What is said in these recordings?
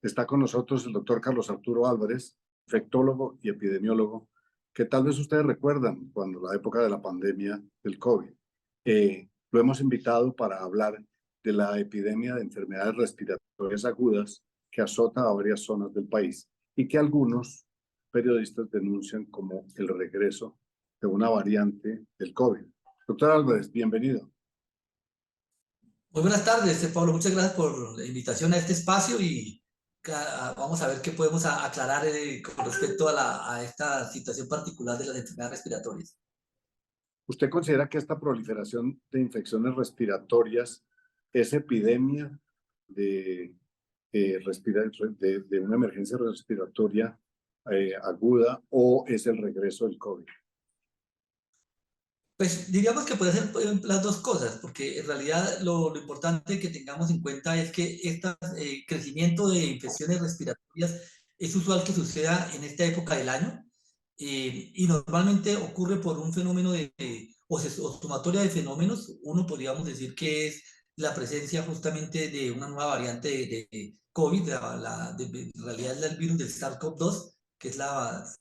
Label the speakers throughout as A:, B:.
A: Está con nosotros el doctor Carlos Arturo Álvarez, infectólogo y epidemiólogo, que tal vez ustedes recuerdan cuando la época de la pandemia del COVID. Lo hemos invitado para hablar de la epidemia de enfermedades respiratorias agudas que azota a varias zonas del país y que algunos periodistas denuncian como el regreso de una variante del COVID. Doctor Álvarez, bienvenido.
B: Muy buenas tardes, Pablo. Muchas gracias por la invitación a este espacio y vamos a ver qué podemos aclarar con respecto a esta situación particular de las enfermedades respiratorias.
A: ¿Usted considera que esta proliferación de infecciones respiratorias es epidemia de, de una emergencia respiratoria aguda o es el regreso del COVID?
B: Pues diríamos que puede ser las dos cosas, porque en realidad lo importante que tengamos en cuenta es que este crecimiento de infecciones respiratorias es usual que suceda en esta época del año y normalmente ocurre por un fenómeno o sumatoria de fenómenos. Uno podríamos decir que es la presencia justamente de una nueva variante de COVID, en realidad es el virus del SARS-CoV-2, que es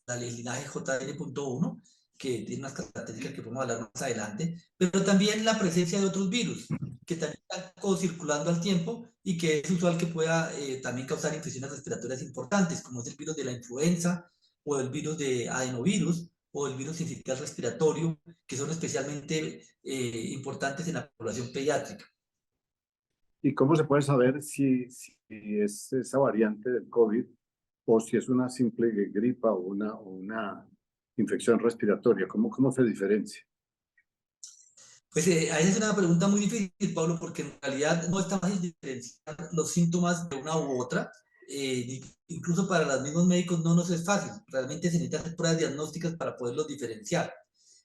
B: el linaje JN.1, que tiene unas características que podemos hablar más adelante, pero también la presencia de otros virus que también están circulando al tiempo y que es usual que pueda también causar infecciones respiratorias importantes, como es el virus de la influenza o el virus de adenovirus o el virus sincitial respiratorio, que son especialmente importantes en la población pediátrica.
A: ¿Y cómo se puede saber si es esa variante del COVID o si es una simple gripa o una infección respiratoria? ¿Cómo se diferencia?
B: Pues ahí es una pregunta muy difícil, Pablo, porque en realidad no es tan fácil diferenciar los síntomas de una u otra. Incluso para los mismos médicos no nos es fácil. Realmente se necesitan hacer pruebas diagnósticas para poderlos diferenciar.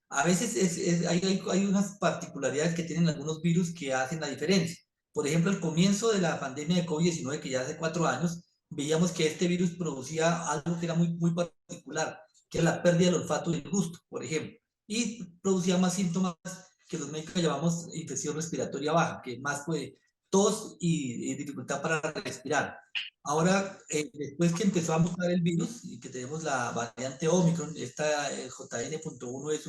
B: A veces hay unas particularidades que tienen algunos virus que hacen la diferencia. Por ejemplo, al comienzo de la pandemia de COVID-19, que ya hace 4 años, veíamos que este virus producía algo que era muy particular, que era la pérdida del olfato y del gusto, por ejemplo, y producía más síntomas que los médicos llamamos infección respiratoria baja, que más puede tos y dificultad para respirar. Ahora, después que empezó a mutar el virus y que tenemos la variante Omicron, esta JN.1 es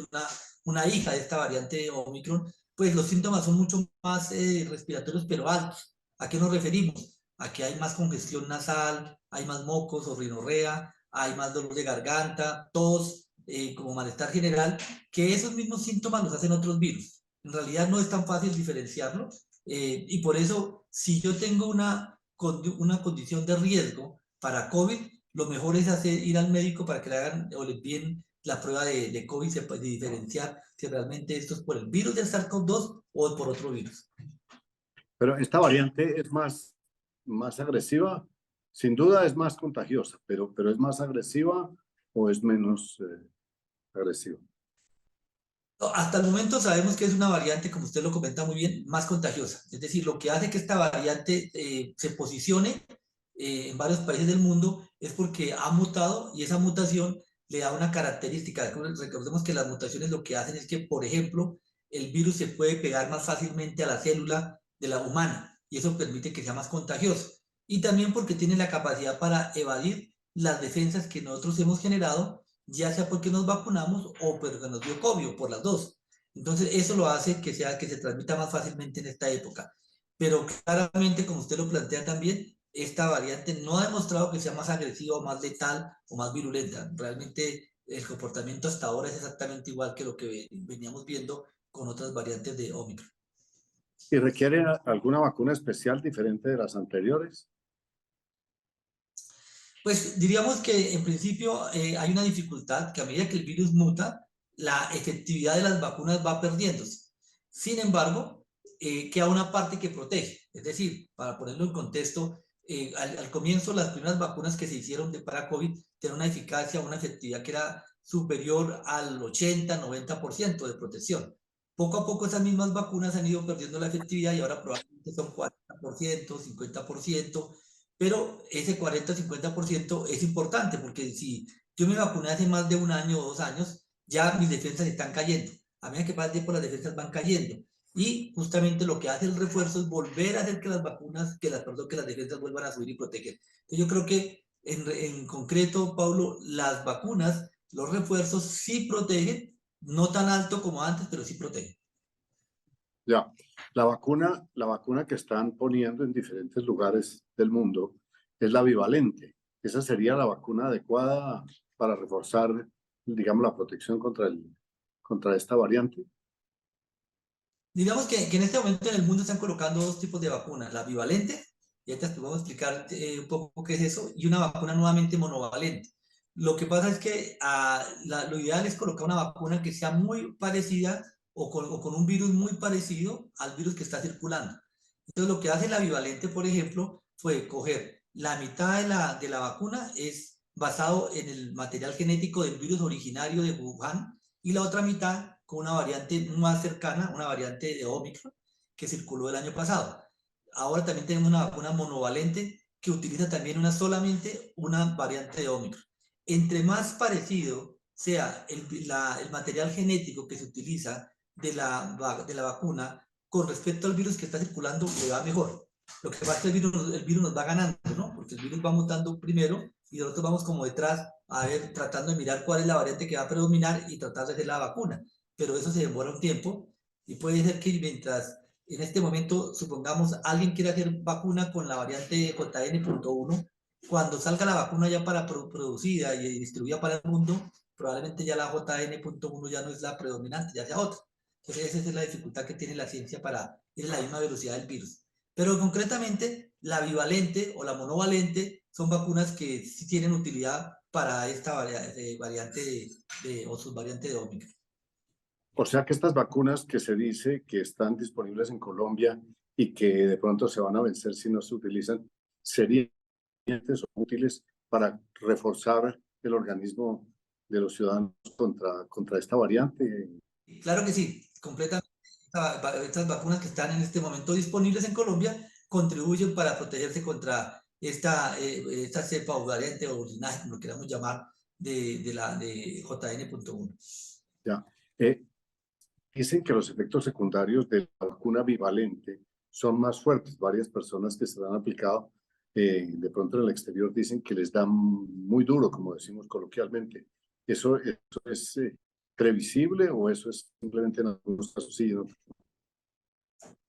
B: una hija de esta variante Omicron, pues los síntomas son mucho más respiratorios, pero altos. ¿A qué nos referimos? A que hay más congestión nasal, hay más mocos o rinorrea, hay más dolor de garganta, tos, como malestar general, que esos mismos síntomas los hacen otros virus. En realidad no es tan fácil diferenciarlo y por eso, si yo tengo una condición de riesgo para COVID, lo mejor es ir al médico para que le hagan o le envíen la prueba de COVID, se puede diferenciar si realmente esto es por el virus del SARS-CoV-2 o por otro virus.
A: Pero esta variante es más agresiva, sin duda es más contagiosa, pero ¿es más agresiva o es menos agresiva?
B: Hasta el momento sabemos que es una variante, como usted lo comenta muy bien, más contagiosa. Es decir, lo que hace que esta variante se posicione en varios países del mundo es porque ha mutado y esa mutación le da una característica. Recordemos que las mutaciones lo que hacen es que, por ejemplo, el virus se puede pegar más fácilmente a la célula de la humana y eso permite que sea más contagioso. Y también porque tiene la capacidad para evadir las defensas que nosotros hemos generado, ya sea porque nos vacunamos o porque nos dio COVID, o por las dos. Entonces, eso lo hace que se transmita más fácilmente en esta época. Pero claramente, como usted lo plantea también, esta variante no ha demostrado que sea más agresiva o más letal o más virulenta. Realmente el comportamiento hasta ahora es exactamente igual que lo que veníamos viendo con otras variantes de Omicron.
A: ¿Y requiere alguna vacuna especial diferente de las anteriores?
B: Pues diríamos que en principio hay una dificultad que a medida que el virus muta, la efectividad de las vacunas va perdiéndose. Sin embargo, queda una parte que protege. Es decir, para ponerlo en contexto, al comienzo las primeras vacunas que se hicieron para COVID tenían una eficacia, una efectividad que era superior al 80-90% de protección. Poco a poco esas mismas vacunas han ido perdiendo la efectividad y ahora probablemente son 40%, 50%, pero ese 40-50% es importante porque si yo me vacuné hace más de un año o 2 años, ya mis defensas están cayendo. A medida que pasa el tiempo, las defensas van cayendo. Y justamente lo que hace el refuerzo es volver a hacer que las vacunas, perdón, que las defensas vuelvan a subir y proteger. Entonces yo creo que en concreto, Pablo, las vacunas, los refuerzos sí protegen, no tan alto como antes, pero sí protegen.
A: Ya, la vacuna que están poniendo en diferentes lugares del mundo es la bivalente. Esa sería la vacuna adecuada para reforzar, digamos, la protección contra esta variante.
B: Digamos que en este momento en el mundo están colocando dos tipos de vacunas, la bivalente, y ahorita te vamos a explicar un poco qué es eso, y una vacuna nuevamente monovalente. Lo que pasa es que lo ideal es colocar una vacuna que sea muy parecida o con un virus muy parecido al virus que está circulando. Entonces lo que hace la bivalente, por ejemplo, fue coger la mitad de la vacuna es basado en el material genético del virus originario de Wuhan y la otra mitad con una variante más cercana, una variante de Omicron que circuló el año pasado. Ahora también tenemos una vacuna monovalente que utiliza también solamente una variante de Omicron. Entre más parecido sea el material genético que se utiliza de la vacuna con respecto al virus que está circulando, le va mejor. Lo que pasa es que el virus nos va ganando, ¿no? Porque el virus va mutando primero y nosotros vamos como detrás, a ver, tratando de mirar cuál es la variante que va a predominar y tratar de hacer la vacuna. Pero eso se demora un tiempo y puede ser que mientras en este momento, supongamos, alguien quiere hacer vacuna con la variante JN.1, cuando salga la vacuna ya para producida y distribuida para el mundo, probablemente ya la JN.1 ya no es la predominante, ya sea otra. Entonces esa es la dificultad que tiene la ciencia para ir a la misma velocidad del virus. Pero concretamente, la bivalente o la monovalente son vacunas que sí tienen utilidad para esta variante o subvariante de Omicron.
A: O sea que estas vacunas que se dice que están disponibles en Colombia y que de pronto se van a vencer si no se utilizan, serían útiles para reforzar el organismo de los ciudadanos contra esta variante.
B: Claro que sí, completamente. Estas vacunas que están en este momento disponibles en Colombia contribuyen para protegerse contra esta cepa o variante o linaje, como lo queramos llamar, de JN.1.
A: Ya. Dicen que los efectos secundarios de la vacuna bivalente son más fuertes. Varias personas que se la han aplicado de pronto en el exterior dicen que les da muy duro, como decimos coloquialmente. ¿Eso es previsible o eso es simplemente en algunos casos sí? ¿No?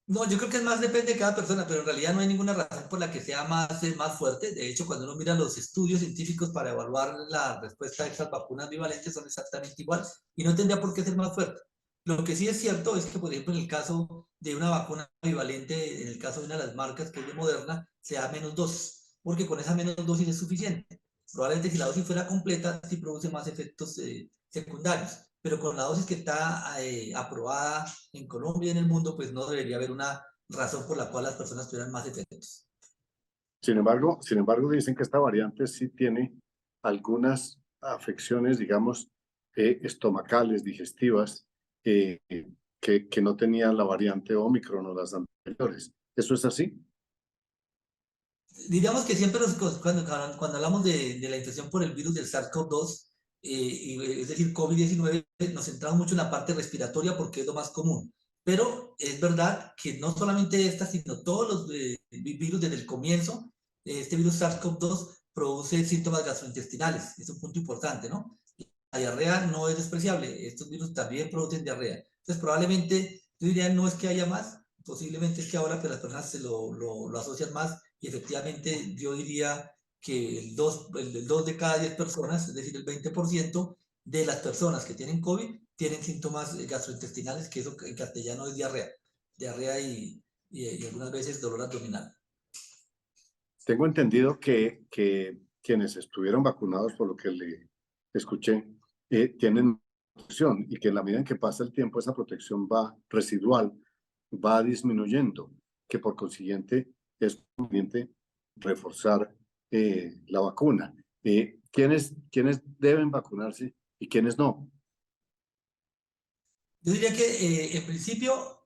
B: No, yo creo que es más depende de cada persona, pero en realidad no hay ninguna razón por la que sea más fuerte. De hecho, cuando uno mira los estudios científicos para evaluar la respuesta de estas vacunas bivalentes son exactamente igual y no tendría por qué ser más fuerte. Lo que sí es cierto es que, por ejemplo, en el caso de una vacuna bivalente, en el caso de una de las marcas que es de Moderna, se da menos dosis, porque con esa menos dosis es suficiente. Probablemente si la dosis fuera completa, sí produce más efectos secundarios, pero con la dosis que está aprobada en Colombia y en el mundo, pues no debería haber una razón por la cual las personas tuvieran más efectos.
A: Sin embargo, dicen que esta variante sí tiene algunas afecciones, digamos, estomacales, digestivas, eh, que no tenía la variante Omicron o las anteriores. ¿Eso es así?
B: Diríamos que siempre cuando hablamos de la infección por el virus del SARS-CoV-2, es decir, COVID-19, nos centramos mucho en la parte respiratoria porque es lo más común. Pero es verdad que no solamente esta, sino todos los virus desde el comienzo, este virus SARS-CoV-2 produce síntomas gastrointestinales. Es un punto importante, ¿no? La diarrea no es despreciable. Estos virus también producen diarrea. Entonces, probablemente, yo diría, no es que haya más, posiblemente es que ahora pues, las personas lo asocian más y efectivamente yo diría que el 2 de cada 10 personas, es decir, el 20% de las personas que tienen COVID tienen síntomas gastrointestinales, que eso en castellano es diarrea y algunas veces dolor abdominal.
A: Tengo entendido que quienes estuvieron vacunados, por lo que le escuché, tienen protección y que en la medida en que pasa el tiempo esa protección va residual, va disminuyendo, que por consiguiente es conveniente reforzar la vacuna. ¿Quiénes deben vacunarse y quiénes no?
B: Yo diría que en principio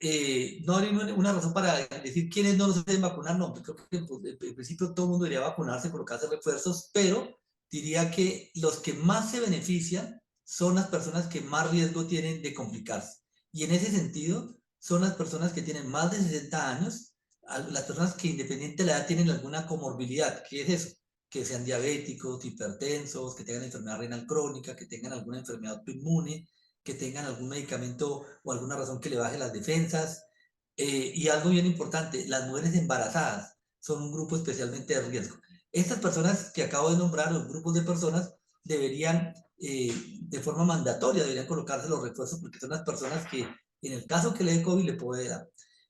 B: no hay una razón para decir quiénes no se deben vacunar, no, creo que pues, en principio todo el mundo debería vacunarse, colocarse refuerzos, pero diría que los que más se benefician son las personas que más riesgo tienen de complicarse. Y en ese sentido, son las personas que tienen más de 60 años, las personas que independiente de la edad tienen alguna comorbilidad. ¿Qué es eso? Que sean diabéticos, hipertensos, que tengan enfermedad renal crónica, que tengan alguna enfermedad autoinmune, que tengan algún medicamento o alguna razón que le baje las defensas. Y algo bien importante, las mujeres embarazadas son un grupo especialmente de riesgo. Estas personas que acabo de nombrar, los grupos de personas, deberían, de forma mandatoria, deberían colocarse los refuerzos porque son las personas que, en el caso que le dé COVID, le puede dar.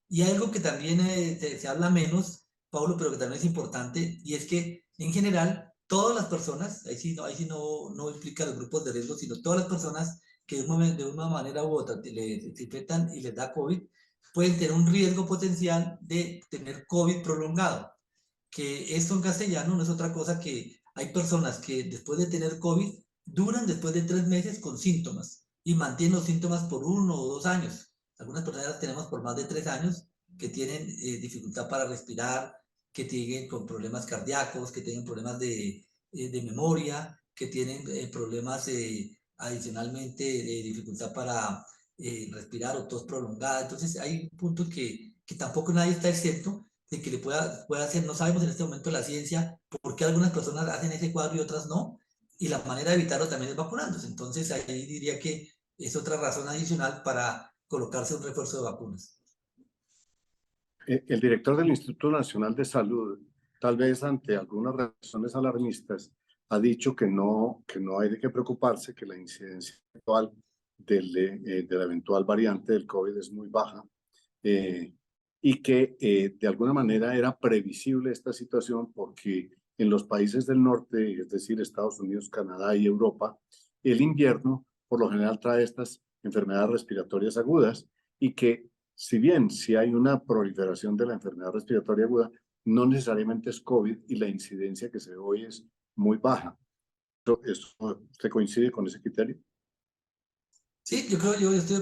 B: Y algo que también se habla menos, Pablo, pero que también es importante, y es que, en general, todas las personas, ahí sí no implica los grupos de riesgo, sino todas las personas que de una manera u otra se infectan y les da COVID, pueden tener un riesgo potencial de tener COVID prolongado, que esto en castellano no es otra cosa que hay personas que después de tener COVID duran después de 3 meses con síntomas y mantienen los síntomas por 1 o 2 años. Algunas personas las tenemos por más de 3 años que tienen dificultad para respirar, que tienen con problemas cardíacos, que tienen problemas de memoria, que tienen problemas adicionalmente de dificultad para respirar o tos prolongada. Entonces hay puntos que tampoco nadie está exento de que le pueda hacer. No sabemos en este momento la ciencia por qué algunas personas hacen ese cuadro y otras no, y la manera de evitarlo también es vacunándose. Entonces ahí diría que es otra razón adicional para colocarse un refuerzo de vacunas.
A: El director del Instituto Nacional de Salud, tal vez ante algunas reacciones alarmistas, ha dicho que no hay de qué preocuparse, que la incidencia actual de la eventual variante del COVID es muy baja, eh, y que de alguna manera era previsible esta situación porque en los países del norte, es decir, Estados Unidos, Canadá y Europa, el invierno por lo general trae estas enfermedades respiratorias agudas y que si bien si hay una proliferación de la enfermedad respiratoria aguda, no necesariamente es COVID y la incidencia que se ve hoy es muy baja. ¿Usted coincide con ese criterio?
B: Sí, yo creo,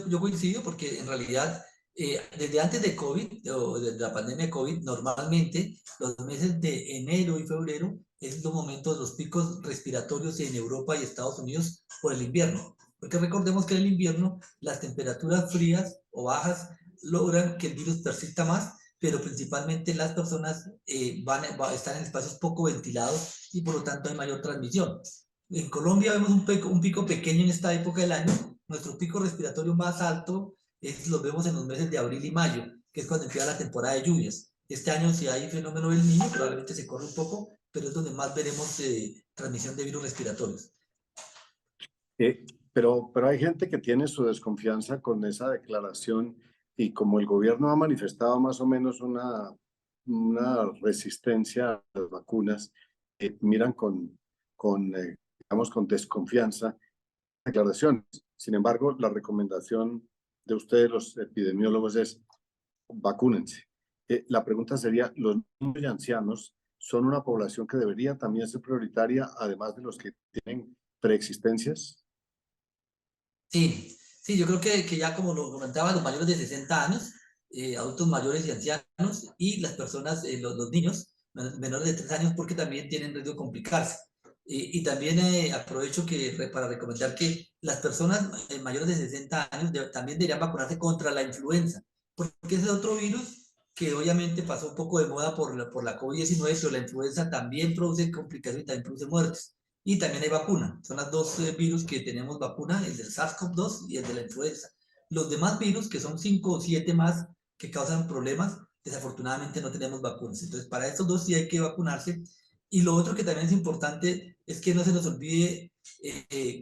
B: yo coincido porque en realidad desde antes de COVID o de la pandemia de COVID, normalmente los meses de enero y febrero es los momentos, los picos respiratorios en Europa y Estados Unidos por el invierno. Porque recordemos que en el invierno las temperaturas frías o bajas logran que el virus persista más, pero principalmente las personas están en espacios poco ventilados y por lo tanto hay mayor transmisión. En Colombia vemos un pico pequeño en esta época del año. Nuestro pico respiratorio más alto los vemos en los meses de abril y mayo, que es cuando empieza la temporada de lluvias. Este año, si hay fenómeno del niño, probablemente se corre un poco, pero es donde más veremos transmisión de virus respiratorios.
A: Eh, pero hay gente que tiene su desconfianza con esa declaración y como el gobierno ha manifestado más o menos una resistencia a las vacunas, miran digamos, con desconfianza declaraciones. Sin embargo, la recomendación de ustedes, los epidemiólogos, es vacúnense. La pregunta sería, ¿los niños y ancianos son una población que debería también ser prioritaria, además de los que tienen preexistencias?
B: Sí, sí, yo creo que ya como lo comentaba, los mayores de 60 años, adultos mayores y ancianos, y las personas, los niños menores de 3 años, porque también tienen riesgo de complicarse. Y también aprovecho para recomendar que las personas mayores de 60 años también deberían vacunarse contra la influenza, porque ese es otro virus que obviamente pasó un poco de moda por la COVID-19, pero la influenza también produce complicaciones y también produce muertes. Y también hay vacuna. Son las dos virus que tenemos vacuna, el del SARS-CoV-2 y el de la influenza. Los demás virus, que son 5 o 7 más que causan problemas, desafortunadamente no tenemos vacunas. Entonces, para estos dos sí hay que vacunarse. Y lo otro que también es importante es que no se nos olvide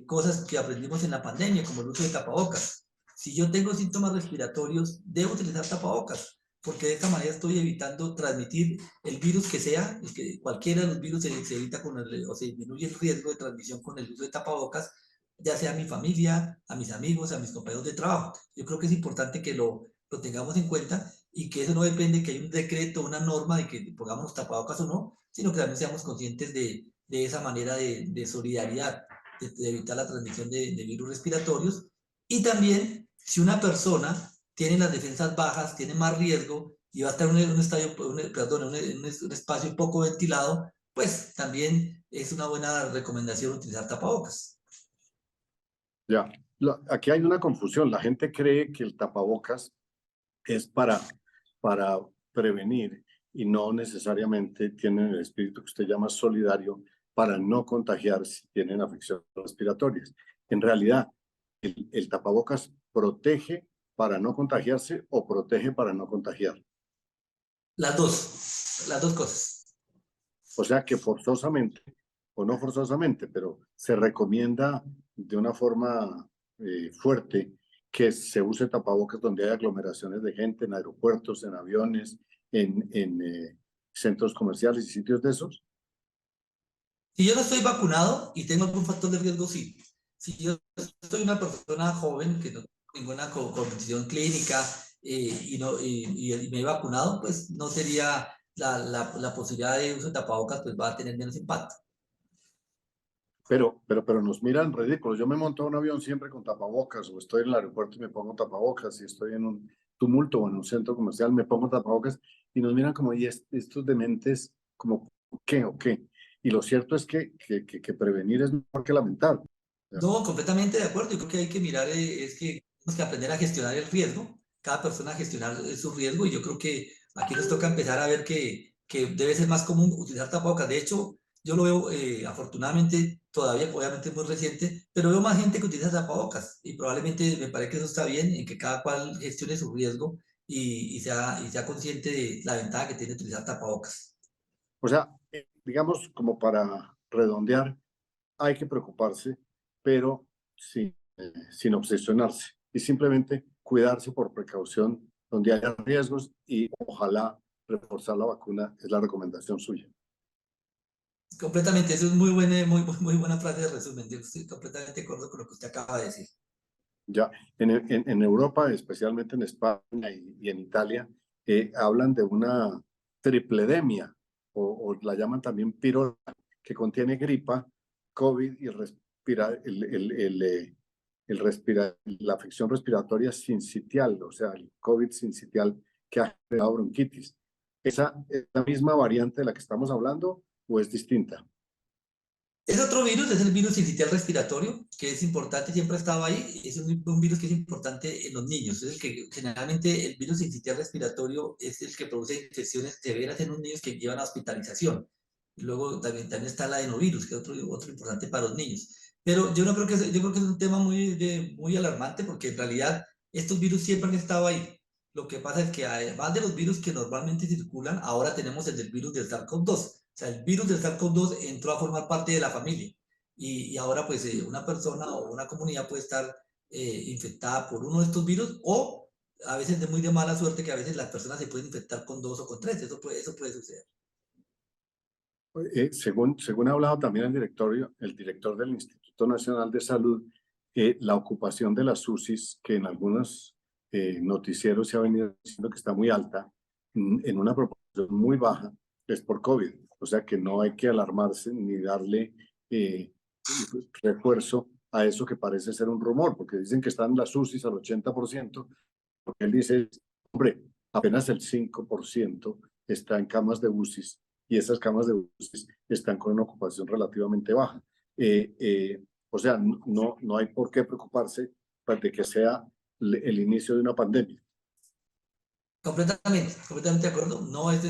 B: cosas que aprendimos en la pandemia, como el uso de tapabocas. Si yo tengo síntomas respiratorios, debo utilizar tapabocas, porque de esta manera estoy evitando transmitir el virus que sea, cualquiera de los virus se evita o se disminuye el riesgo de transmisión con el uso de tapabocas, ya sea a mi familia, a mis amigos, a mis compañeros de trabajo. Yo creo que es importante que lo tengamos en cuenta y que eso no depende que hay un decreto, una norma de que pongamos los tapabocas o no, sino que también seamos conscientes de esa manera de solidaridad, de evitar la transmisión de virus respiratorios. Y también, si una persona tiene las defensas bajas, tiene más riesgo y va a estar en un espacio poco ventilado, pues también es una buena recomendación utilizar tapabocas.
A: Ya, aquí hay una confusión. La gente cree que el tapabocas es para prevenir y no necesariamente tienen el espíritu que usted llama solidario para no contagiar si tienen afecciones respiratorias. En realidad, el tapabocas protege para no contagiarse o protege para no contagiar.
B: Las dos cosas.
A: O sea que forzosamente, o no forzosamente, pero se recomienda de una forma fuerte que se use tapabocas donde hay aglomeraciones de gente, en aeropuertos, en aviones, en centros comerciales y sitios de esos.
B: Si yo no estoy vacunado y tengo algún factor de riesgo, sí. Si yo soy una persona joven que no tengo ninguna condición clínica y me he vacunado, pues no sería la posibilidad de uso de tapabocas, pues va a tener menos impacto.
A: Pero nos miran ridículos. Yo me monto a un avión siempre con tapabocas, o estoy en el aeropuerto y me pongo tapabocas, si estoy en un tumulto o en un centro comercial me pongo tapabocas y nos miran como, ¿y estos dementes, como qué o qué? Y lo cierto es que prevenir es mejor que lamentar.
B: No, completamente de acuerdo. Yo creo que hay que mirar, es que tenemos que aprender a gestionar el riesgo, cada persona a gestionar su riesgo, y yo creo que aquí nos toca empezar a ver que debe ser más común utilizar tapabocas. De hecho, yo lo veo, afortunadamente, todavía, obviamente es muy reciente, pero veo más gente que utiliza tapabocas, y probablemente me parece que eso está bien, en que cada cual gestione su riesgo y sea consciente de la ventaja que tiene utilizar tapabocas.
A: O sea, digamos, como para redondear, hay que preocuparse, pero sin obsesionarse y simplemente cuidarse por precaución donde haya riesgos y ojalá reforzar la vacuna es la recomendación suya.
B: Completamente, eso es muy buena frase de resumen. Yo estoy completamente de acuerdo con lo que usted acaba de decir.
A: Ya, en Europa, especialmente en España y en Italia, hablan de una tripledemia o la llaman también pirola, que contiene gripa, COVID y la afección respiratoria sincitial, o sea, el COVID sincitial que ha generado bronquitis. ¿Esa es la misma variante de la que estamos hablando o es distinta?
B: Es otro virus, es el virus sincitial respiratorio, que es importante, siempre ha estado ahí. Es un virus que es importante en los niños. Es el que generalmente el virus sincitial respiratorio es el que produce infecciones severas en los niños que llevan a hospitalización. Y luego también está el adenovirus, que es otro importante para los niños. Pero yo no creo que yo creo que es un tema muy alarmante porque en realidad estos virus siempre han estado ahí. Lo que pasa es que además de los virus que normalmente circulan, ahora tenemos el del virus del SARS-CoV-2. O sea, el virus del SARS-CoV-2 entró a formar parte de la familia y ahora pues una persona o una comunidad puede estar infectada por uno de estos virus o a veces de muy de mala suerte que a veces las personas se pueden infectar con dos o con tres, eso puede suceder.
A: Según ha hablado también el director del Instituto Nacional de Salud, la ocupación de las UCIs, que en algunos noticieros se ha venido diciendo que está muy alta, en una proporción muy baja, es por COVID. O sea que no hay que alarmarse ni darle eh, refuerzo a eso que parece ser un rumor, porque dicen que están las UCIs al 80%, porque él dice, hombre, apenas el 5% está en camas de UCIs y esas camas de UCIs están con una ocupación relativamente baja. O sea, no hay por qué preocuparse de que sea el inicio de una pandemia.
B: Completamente de acuerdo. No es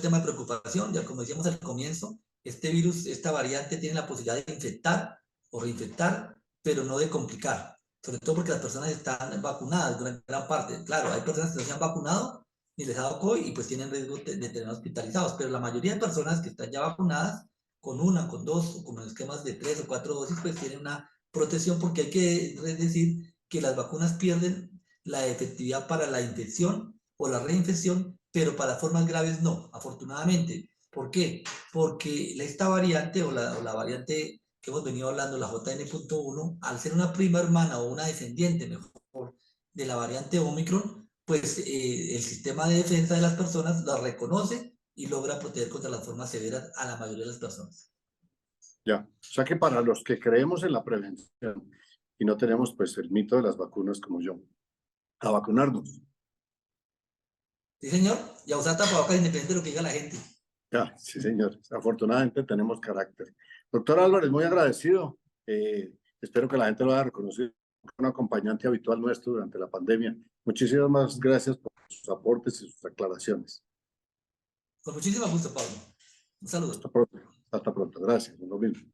B: tema de preocupación, ya como decíamos al comienzo, este virus, esta variante tiene la posibilidad de infectar o reinfectar, pero no de complicar. Sobre todo porque las personas están vacunadas, gran parte. Claro, hay personas que no se han vacunado ni les ha dado COVID y pues tienen riesgo de tener hospitalizados, pero la mayoría de personas que están ya vacunadas, con una, con dos, o con esquemas de 3 o 4 dosis, pues tienen una protección porque hay que decir que las vacunas pierden la efectividad para la infección o la reinfección, pero para formas graves no, afortunadamente. ¿Por qué? Porque esta variante o la variante que hemos venido hablando, la JN.1, al ser una prima hermana o una descendiente mejor de la variante Omicron, pues el sistema de defensa de las personas la reconoce y logra proteger contra las formas severas a la mayoría de las personas.
A: Ya, o sea que para los que creemos en la prevención y no tenemos pues el mito de las vacunas como yo, a vacunarnos.
B: Sí, señor, y a usar tapabocas independiente de lo que diga la gente.
A: Ya, sí, señor. Afortunadamente tenemos carácter. Doctor Álvarez, muy agradecido. Espero que la gente lo haya reconocido como un acompañante habitual nuestro durante la pandemia. Muchísimas gracias por sus aportes y sus aclaraciones.
B: Con muchísimo gusto, Pablo. Un saludo.
A: Hasta pronto. Hasta pronto. Gracias. Lo mismo.